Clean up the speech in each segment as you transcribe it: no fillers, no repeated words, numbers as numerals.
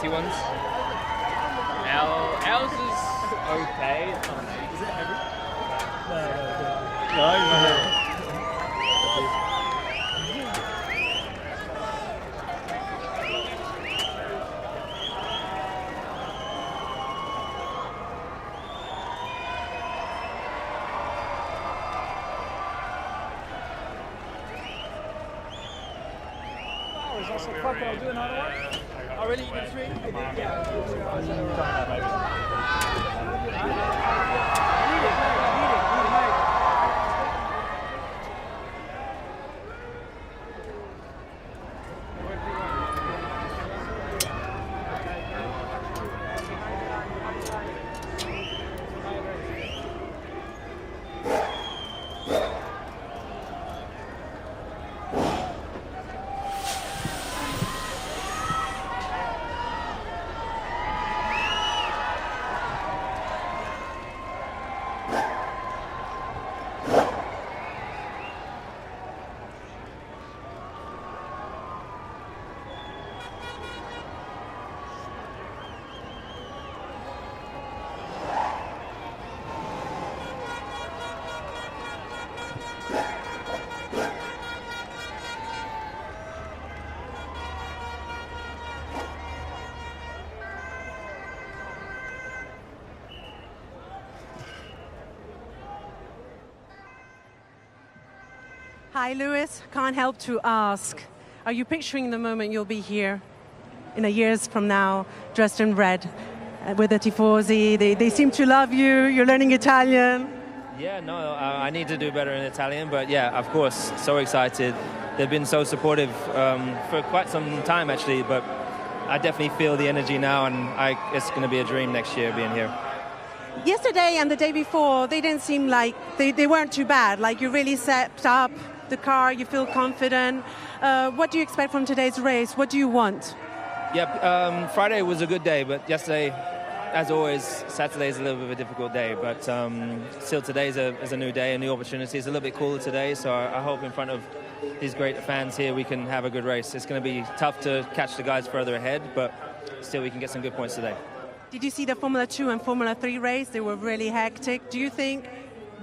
easy ones. L's is okay. It's not amazing. Is it heavy? No. Is that so fuck? I'll do another one. Oh, really? You did three? Hi, Lewis. Can't help to ask, are you picturing the moment you'll be here in a years from now, dressed in red, with the Tifosi? They seem to love you. You're learning Italian. Yeah, no, I need to do better in Italian, but yeah, of course, so excited. They've been so supportive for quite some time, actually, but I definitely feel the energy now, and it's going to be a dream next year being here. Yesterday and the day before, they didn't seem like, they weren't too bad. Like, you really set up the car, you feel confident. What do you expect from today's race? What do you want? Yeah, Friday was a good day, but yesterday, as always, Saturday is a little bit of a difficult day, but still today is a new day, a new opportunity. It's a little bit cooler today, so I hope in front of these great fans here we can have a good race. It's going to be tough to catch the guys further ahead, but still we can get some good points today. Did you see the Formula 2 and Formula 3 race? They were really hectic. Do you think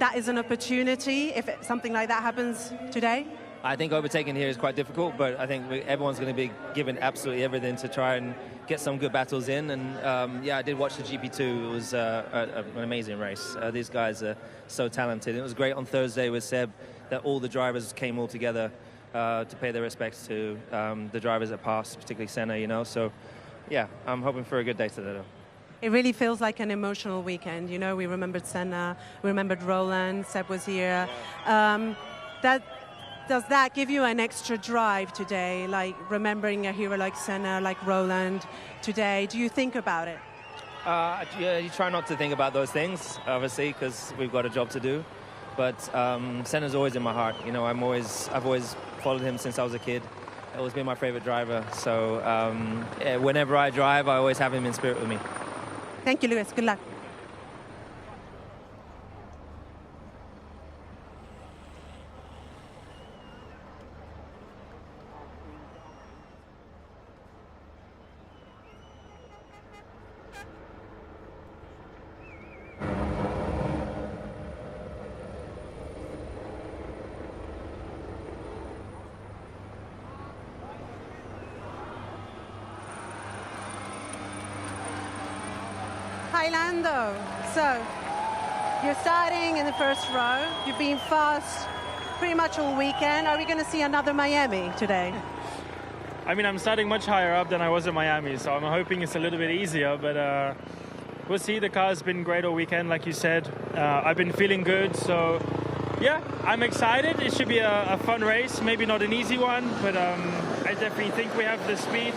that is an opportunity if something like that happens today? I think overtaking here is quite difficult, but I think everyone's going to be giving absolutely everything to try and get some good battles in. And yeah, I did watch the GP2. It was an amazing race. These guys are so talented. It was great on Thursday with Seb that all the drivers came all together to pay their respects to the drivers that passed, particularly Senna, you know. So yeah, I'm hoping for a good day today, though. It really feels like an emotional weekend. You know, we remembered Senna, we remembered Roland, Seb was here. Does that give you an extra drive today, like remembering a hero like Senna, like Roland today? Do you think about it? Yeah, you try not to think about those things, obviously, because we've got a job to do. But Senna's always in my heart. You know, I've always followed him since I was a kid. He's always been my favorite driver. So yeah, whenever I drive, I always have him in spirit with me. Thank you, Lewis. Good luck. Hi, Lando. So, you're starting in the first row. You've been fast pretty much all weekend. Are we going to see another Miami today? I mean, I'm starting much higher up than I was in Miami, so I'm hoping it's a little bit easier, but we'll see. The car's been great all weekend, like you said. I've been feeling good, so yeah, I'm excited. It should be a fun race, maybe not an easy one, but I definitely think we have the speed.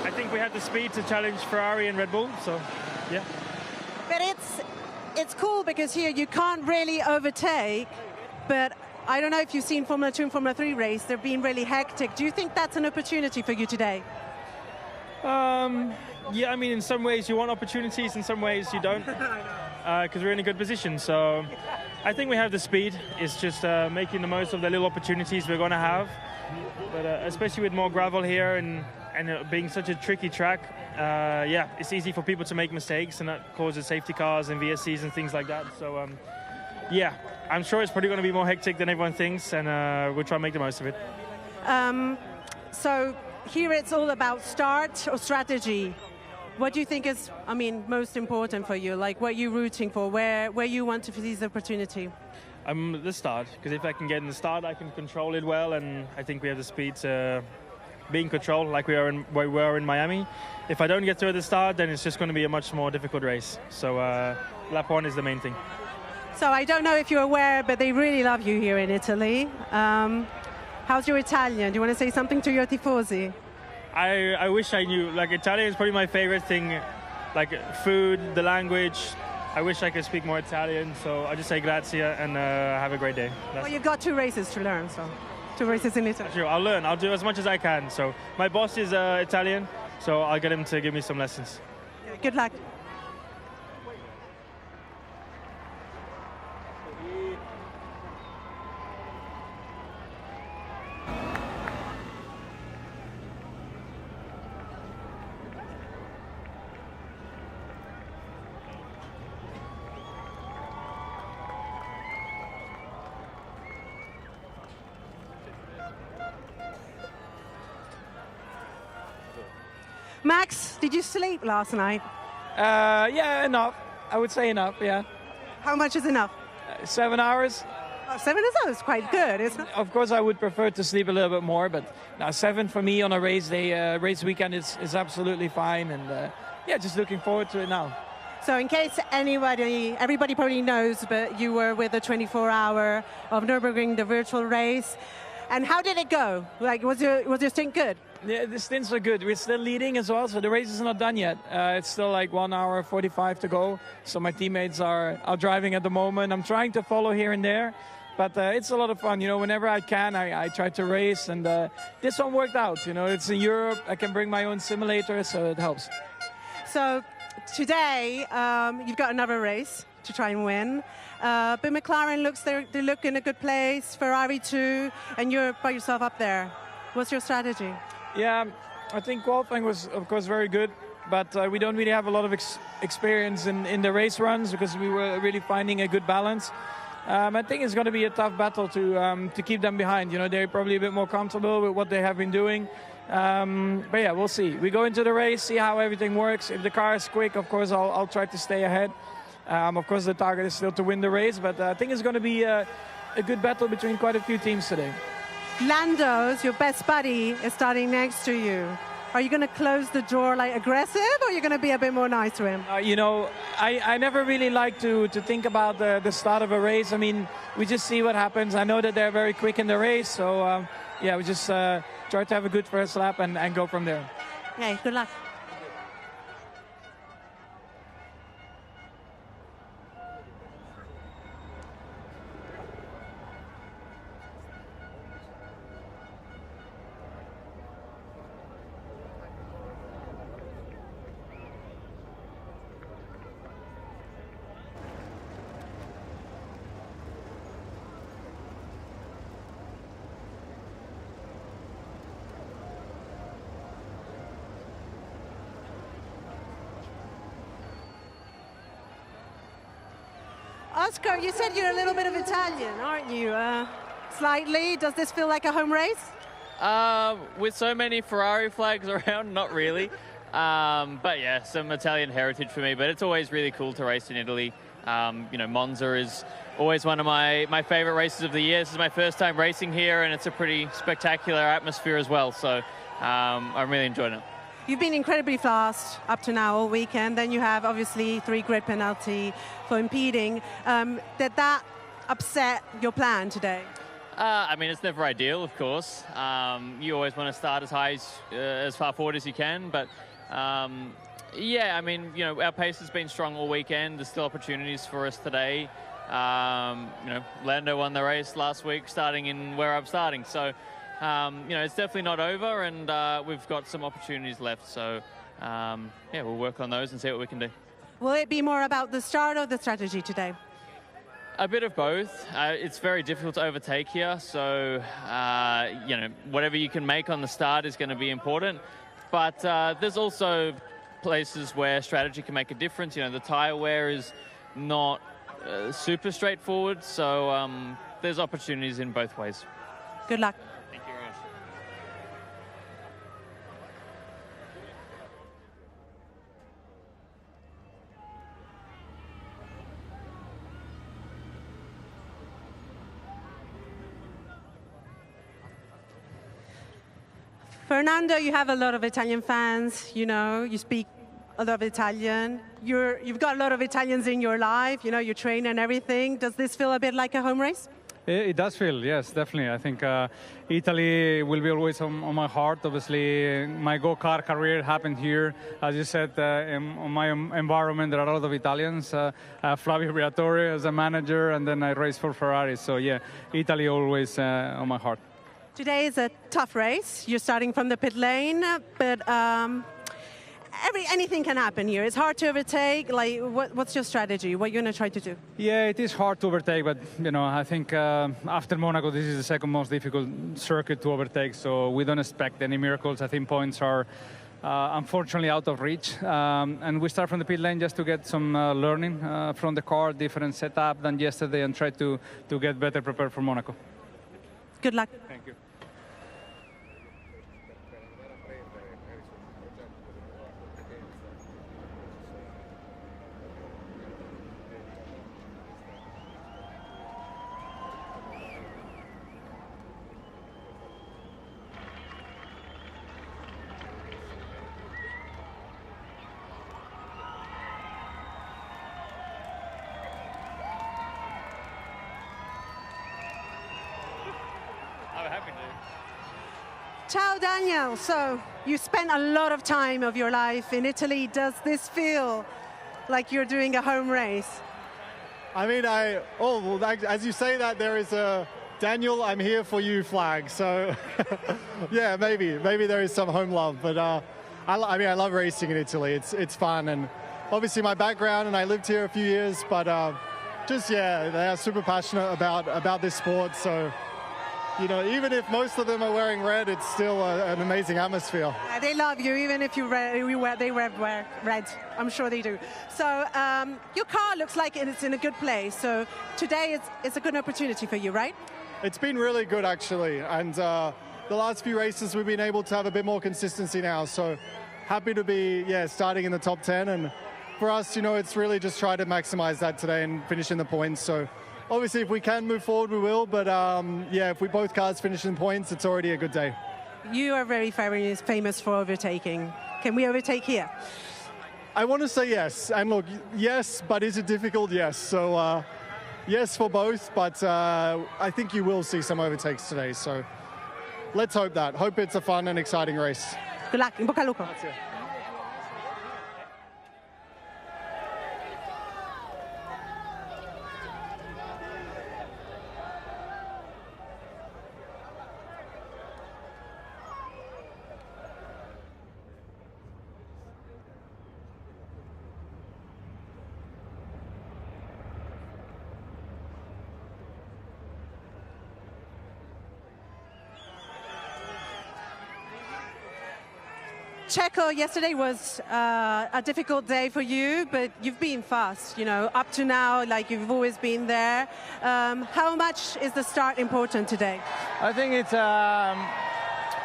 I think we have the speed to challenge Ferrari and Red Bull, so yeah. But it's cool because here you can't really overtake, but I don't know if you've seen Formula 2 and Formula 3 race. They're being really hectic. Do you think that's an opportunity for you today? Yeah, I mean, in some ways you want opportunities, in some ways you don't, because we're in a good position. So I think we have the speed. It's just making the most of the little opportunities we're going to have. But especially with more gravel here and and being such a tricky track, yeah, it's easy for people to make mistakes, and that causes safety cars and VSCs and things like that. So, yeah, I'm sure it's probably going to be more hectic than everyone thinks, and we'll try and make the most of it. So here it's all about start or strategy. What do you think is, I mean, most important for you? Like, what you're rooting for, where you want to seize the opportunity? The start, because if I can get in the start, I can control it well, and I think we have the speed to be in control like we were in Miami. If I don't get through at the start, then it's just going to be a much more difficult race. So lap 1 is the main thing. So I don't know if you're aware, but they really love you here in Italy. How's your Italian? Do you want to say something to your tifosi? I wish I knew. Like, Italian is probably my favorite thing, like food, the language. I wish I could speak more Italian, so I just say grazie and have a great day. Well, you've got 2 races to learn, so 2 races in Italy. Sure, I'll learn. I'll do as much as I can. So my boss is Italian, so I'll get him to give me some lessons. Okay, good luck. Max, did you sleep last night? Yeah, enough. I would say enough, yeah. How much is enough? 7 hours. Oh, 7 is quite good, isn't it? Of course, I would prefer to sleep a little bit more, but now 7 for me on a race day, race weekend is absolutely fine, and yeah, just looking forward to it now. So in case everybody probably knows, but you were with the 24-hour of Nürburgring, the virtual race. And how did it go? Like, was your stint good? Yeah, the stints are good. We're still leading as well, so the race is not done yet. It's still like 1 hour 45 to go. So my teammates are driving at the moment. I'm trying to follow here and there, but it's a lot of fun. You know, whenever I can, I try to race, and this one worked out. You know, it's in Europe. I can bring my own simulator, so it helps. So today you've got another race to try and win. But McLaren they look in a good place. Ferrari too, and you're by yourself up there. What's your strategy? Yeah, I think qualifying was, of course, very good, but we don't really have a lot of experience in the race runs because we were really finding a good balance. I think it's going to be a tough battle to keep them behind. You know, they're probably a bit more comfortable with what they have been doing. But yeah, we'll see. We go into the race, see how everything works. If the car is quick, of course, I'll try to stay ahead. Of course, the target is still to win the race, but I think it's going to be a good battle between quite a few teams today. Lando's, your best buddy, is starting next to you. Are you going to close the door like aggressive, or are you going to be a bit more nice to him? You know, I never really like to think about the start of a race. I mean, we just see what happens. I know that they're very quick in the race, so yeah, we just try to have a good first lap and go from there. Okay, good luck. Oscar, you said you're a little bit of Italian, aren't you? Slightly. Does this feel like a home race? With so many Ferrari flags around, not really. But yeah, some Italian heritage for me. But it's always really cool to race in Italy. You know, Monza is always one of my favorite races of the year. This is my first time racing here, and it's a pretty spectacular atmosphere as well. So I'm really enjoying it. You've been incredibly fast up to now all weekend. Then you have obviously 3 grid penalty for impeding. Did that upset your plan today? I mean, it's never ideal, of course. You always want to start as high as far forward as you can, but yeah, I mean, you know, our pace has been strong all weekend. There's still opportunities for us today. You know, Lando won the race last week, starting in where I'm starting. So, you know, it's definitely not over, and we've got some opportunities left. So, yeah, we'll work on those and see what we can do. Will it be more about the start or the strategy today? A bit of both. It's very difficult to overtake here, so you know, whatever you can make on the start is going to be important. But there's also places where strategy can make a difference. You know, the tire wear is not super straightforward, so there's opportunities in both ways. Good luck. Thank you very much. Fernando, you have a lot of Italian fans, you know, you speak a lot of Italian. You've got a lot of Italians in your life, you know, you train and everything. Does this feel a bit like a home race? It does feel, yes, definitely. I think Italy will be always on my heart. Obviously, my go-kart career happened here. As you said, on my environment, there are a lot of Italians. Flavio Briatore as a manager, and then I raced for Ferrari. So, yeah, Italy always on my heart. Today is a tough race. You're starting from the pit lane, but anything can happen here. It's hard to overtake. Like, what's your strategy? What are you going to try to do? Yeah, it is hard to overtake, but you know, I think after Monaco, this is the second most difficult circuit to overtake. So we don't expect any miracles. I think points are unfortunately out of reach, and we start from the pit lane just to get some learning from the car, different setup than yesterday, and try to get better prepared for Monaco. Good luck. Thank you. I'm happy to. Ciao, Daniel. So you spent a lot of time of your life in Italy. Does this feel like you're doing a home race? I mean, as you say that, there is a Daniel, I'm here for you flag. So yeah, maybe there is some home love, but I mean, I love racing in Italy. It's fun, and obviously my background, and I lived here a few years, but just, yeah, they are super passionate about this sport. So, you know, even if most of them are wearing red, it's still an amazing atmosphere. Yeah, they love you, even if they wear red. I'm sure they do. So your car looks like it's in a good place. So today it's a good opportunity for you, right? It's been really good, actually. And the last few races, we've been able to have a bit more consistency now. So happy to be, starting in the top 10. And for us, you know, it's really just try to maximize that today and finish in the points. So obviously, if we can move forward, we will. But if we both cars finish in points, it's already a good day. You are very famous for overtaking. Can we overtake here? I want to say yes. And look, yes, but is it difficult? Yes. So yes for both, but I think you will see some overtakes today. So let's hope that. Hope it's a fun and exciting race. Good luck. In bocca al lupo. Grazie. Checo, yesterday was a difficult day for you, but you've been fast, you know, up to now, like you've always been there. How much is the start important today? I think it's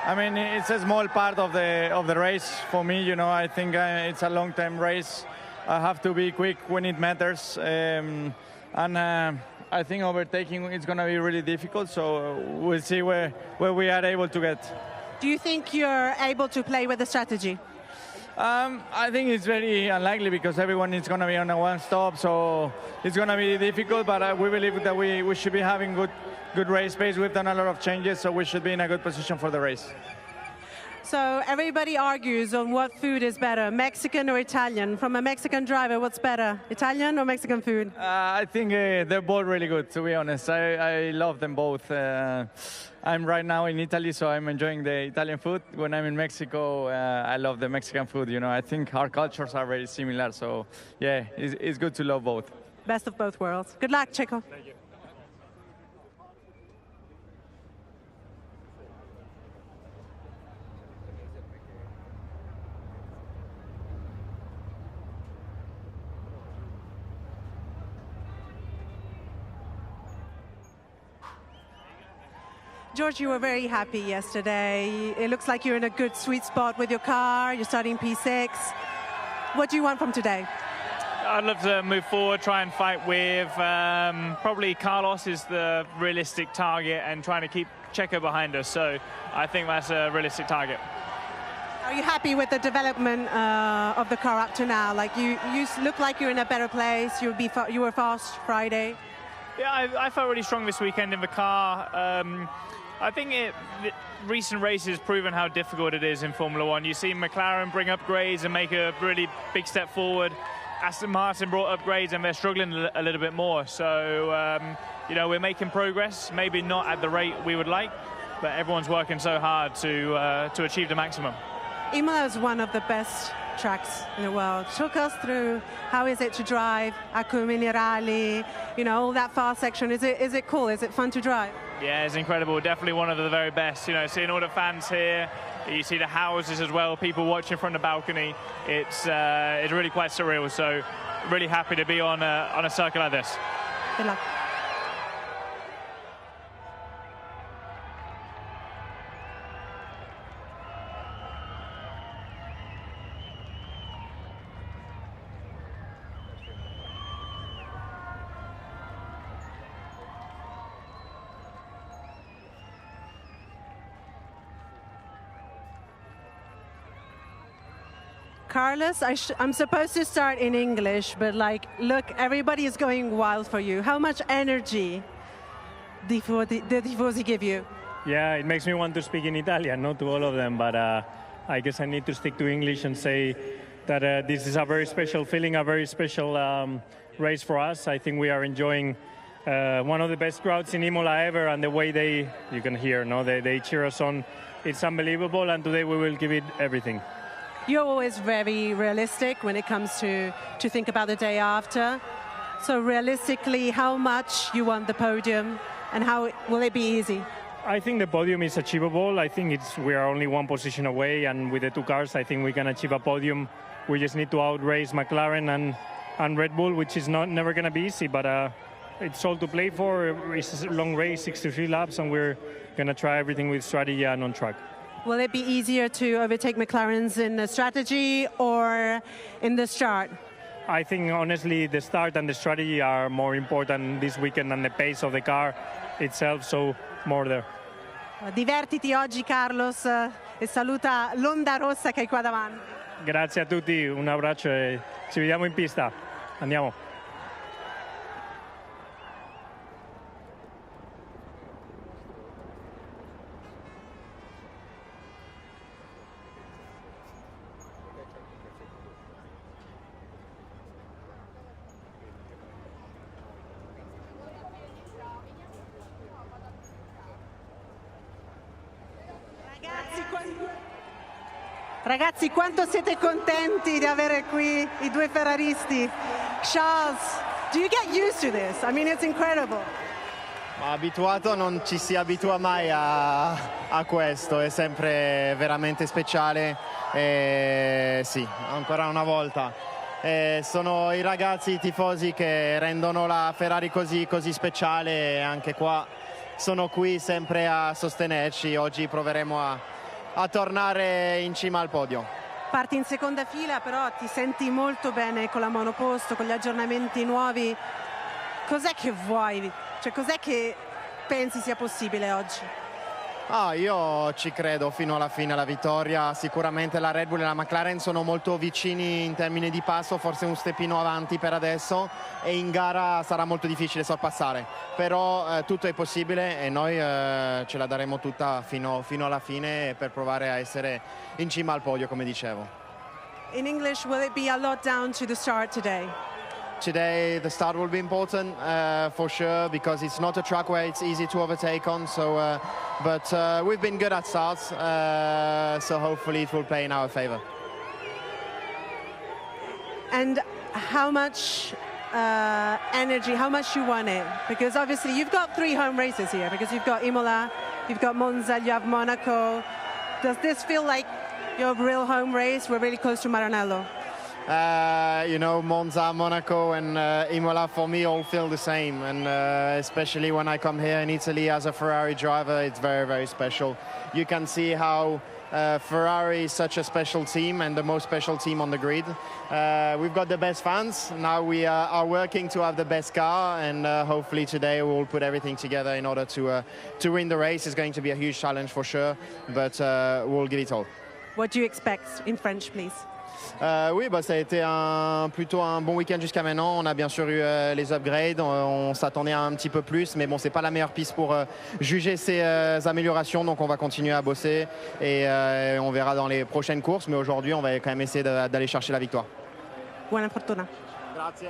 it's a small part of the race for me. You know, I think it's a long-term race. I have to be quick when it matters, and I think overtaking is going to be really difficult. So we'll see where we are able to get. Do you think you're able to play with the strategy? I think it's very unlikely because everyone is going to be on a one stop, so it's going to be difficult. But we believe that we should be having good race pace. We've done a lot of changes, so we should be in a good position for the race. So everybody argues on what food is better, Mexican or Italian. From a Mexican driver, what's better, Italian or Mexican food? I think they're both really good, to be honest. I love them both. I'm right now in Italy, so I'm enjoying the Italian food. When I'm in Mexico, I love the Mexican food. You know, I think our cultures are very similar. So, yeah, it's good to love both. Best of both worlds. Good luck, Checo. Thank you. George, you were very happy yesterday. It looks like you're in a good sweet spot with your car. You're starting P6. What do you want from today? I'd love to move forward, try and fight with probably Carlos is the realistic target, and trying to keep Checo behind us. So I think that's a realistic target. Are you happy with the development of the car up to now? Like you look like you're in a better place. You were fast Friday. Yeah, I felt really strong this weekend in the car. I think the recent races proven how difficult it is in Formula One. You see McLaren bring upgrades and make a really big step forward. Aston Martin brought upgrades and they're struggling a little bit more. So, you know, we're making progress, maybe not at the rate we would like, but everyone's working so hard to achieve the maximum. Imola is one of the best tracks in the world. Talk us through how is it to drive Emilia Rally, you know, all that fast section. Is it cool? Is it fun to drive? Yeah, it's incredible. Definitely one of the very best. You know, seeing all the fans here, you see the houses as well, people watching from the balcony. It's really quite surreal. So really happy to be on a circuit like this. Good luck. Carlos, I'm supposed to start in English, but like, look, everybody is going wild for you. How much energy the Tifosi give you? Yeah, it makes me want to speak in Italian, not to all of them, but I guess I need to stick to English and say that this is a very special feeling, a very special race for us. I think we are enjoying one of the best crowds in Imola ever, and the way you can hear, no, they cheer us on. It's unbelievable, and today we will give it everything. You're always very realistic when it comes to think about the day after. So realistically, how much you want the podium and how will it be easy? I think the podium is achievable. I think we are only one position away, and with the two cars, I think we can achieve a podium. We just need to outrace McLaren and Red Bull, which is never going to be easy, but it's all to play for. It's a long race, 63 laps, and we're going to try everything with strategy and on track. Will it be easier to overtake McLaren's in the strategy or in the start? I think, honestly, the start and the strategy are more important this weekend than the pace of the car itself, so more there. Divertiti oggi, Carlos, e saluta l'Onda Rossa che è qua davanti. Grazie a tutti, un abbraccio e ci vediamo in pista. Andiamo. Ragazzi, quanto siete contenti di avere qui I due ferraristi. Charles, do you get used to this? I mean, it's incredible. Abituato non ci si abitua mai a questo, è sempre veramente speciale. Sì, ancora una volta. Sono i ragazzi, i tifosi che rendono la Ferrari così speciale, e anche qua sono qui sempre a sostenerci. Oggi proveremo a tornare in cima al podio. Parti in seconda fila, però ti senti molto bene con la monoposto, con gli aggiornamenti nuovi. Cos'è che vuoi? Cioè, cos'è che pensi sia possibile oggi? Io ci credo fino alla fine alla vittoria. Sicuramente la Red Bull e la McLaren sono molto vicini in termini di passo, forse un steppino avanti per adesso, e in gara sarà molto difficile sorpassare, però tutto è possibile e noi ce la daremo tutta fino alla fine per provare a essere in cima al podio, come dicevo. In English, will it be a lot down to the start today? Today the start will be important for sure, because it's not a track where it's easy to overtake on. So, but we've been good at starts, so hopefully it will play in our favor. And how much energy, how much you want it? Because obviously you've got 3 home races here, because you've got Imola, you've got Monza, you have Monaco. Does this feel like your real home race? We're really close to Maranello. You know, Monza, Monaco, and Imola for me all feel the same. And especially when I come here in Italy as a Ferrari driver, it's very, very special. You can see how Ferrari is such a special team and the most special team on the grid. We've got the best fans. Now we are working to have the best car, and hopefully today we'll put everything together in order to win the race. It's going to be a huge challenge for sure, but we'll give it all. What do you expect in French, please? Oui, bah, ça a été plutôt un bon week-end jusqu'à maintenant. On a bien sûr eu les upgrades, on s'attendait à un petit peu plus, mais bon, c'est pas la meilleure piste pour juger ces améliorations, donc on va continuer à bosser et on verra dans les prochaines courses, mais aujourd'hui on va quand même essayer d'aller chercher la victoire. Buona fortuna. Grazie.